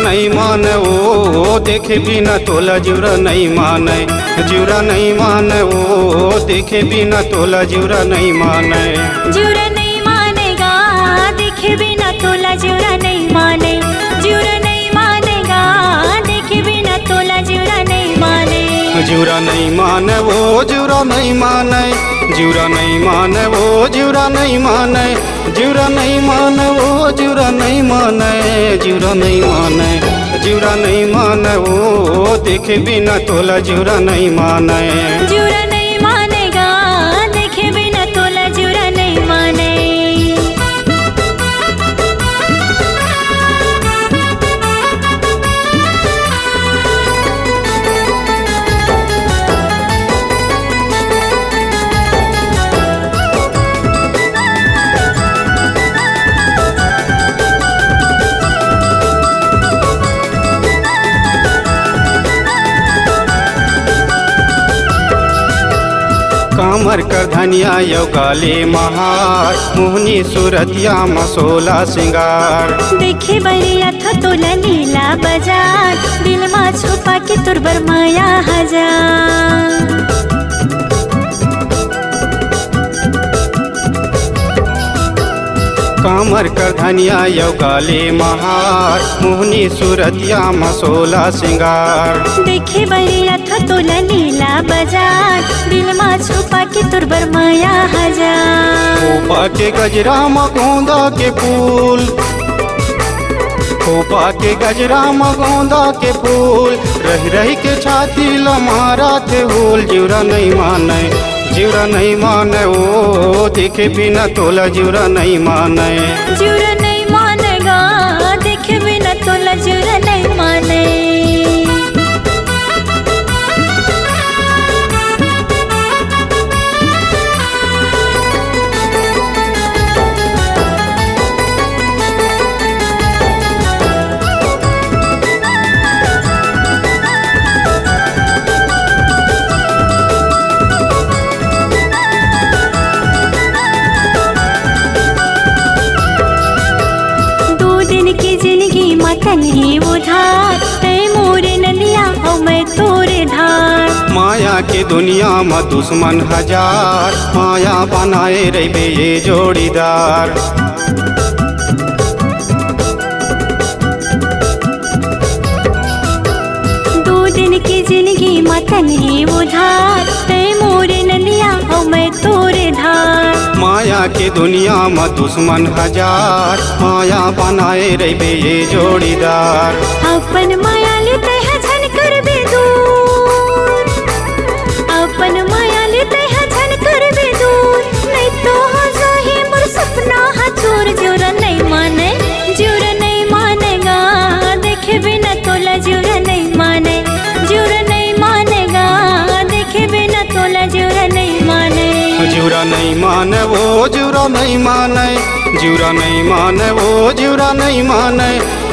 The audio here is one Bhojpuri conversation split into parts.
नहीं माने ओ देखे बिना तोला जिउरा नहीं माने, जिउरा नहीं माने ओ देखे बिना तोला जिउरा नहीं माने। जिउरा नहीं मानेगा देखे बिना तोला जिउरा नहीं माने, जिउरा नहीं मानेगा देखे बिना तोला जिउरा नहीं माने। जिउरा नहीं माने वो जिउरा नहीं माने, जिउरा नहीं माने वो जिउरा नहीं माने, जिउरा नहीं माने वो जिउरा नहीं माने, जिउरा नहीं माने, जिउरा नहीं माने वो देखे बिना तोला जिउरा नहीं माने। जिउरा नहीं मानेगा देखे बिना तोला जिउरा नहीं माने। कामर कर धनिया यौ गाले महार, मोहनी सूरतिया मसोला सिंगार। देखे बरिया था तोला नीला बाजार, दिल मा छुपा के तुर बर माया हजार। कामर कर धनिया यौ गाले महार, मोहनी सूरतिया मसोला सिंगार। देखे बरिया था तोला नीला बाजार, दिल मा छुपा के तुर बर माया हजार। खोपा के गजरा मगोंदा के फूल, खोपा के गजरा मगोंदा के फूल, रह रही के छाती लमारा थे होल। जिउरा नहीं माने, जिउरा नहीं माने ओ देखे बिना तोला जिउरा नहीं माने। जिउरा नहीं मानेगा देखे बिना तोला जिउरा नहीं माने। मतन ही उधार तय मोरे नदिया हो मैं तोरे धार। माया के दुनिया में दुश्मन हजार, माया बनाए रहे ये जोड़ीदार। दो दिन की जिंदगी मतन ही उधार तय मोरे नदिया हो मैं तोरे धार। माया के दुनिया में दुश्मन हजार, माया बनाए रहे ये जोड़ीदार। अपन माया लेते हैं झन कर बे दूर, अपन माया लेते हैं झन कर बे दूर। नहीं तो हो जाही मोर सपना हचूर। जिउरा नहीं माने, जिउरा नहीं मानेगा देखे बिना तोला जिउरा नहीं माने, जिउरा नहीं मानेगा देखे बिना तोला जिउरा नहीं माने। जिउरा नहीं माने वो जिउरा नहीं माने, जिउरा नहीं माने वो जिउरा नहीं माने,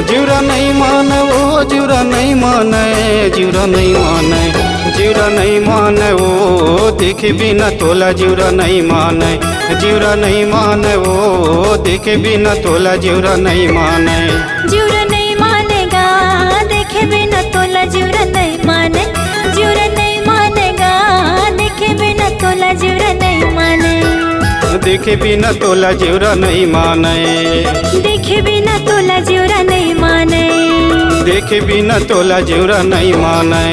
जिउरा नहीं माने वो जिउरा नहीं माने, जिउरा नहीं माने, जिउरा नहीं माने वो देखे बिना तोला जिउरा नहीं माने। जिउरा नहीं माने वो देखे बिना तोला जिउरा नहीं माने। जिउरा नहीं मानेगा देखे बिना तोला जिउरा नहीं माने, जिउरा नहीं मानेगा देखे बिना तोला जिउरा नहीं माने। देखे बिना तोला जिउरा नहीं माने, देखे बिना तोला जिउरा नहीं माने, देखे बिना तोला जिउरा नहीं माने।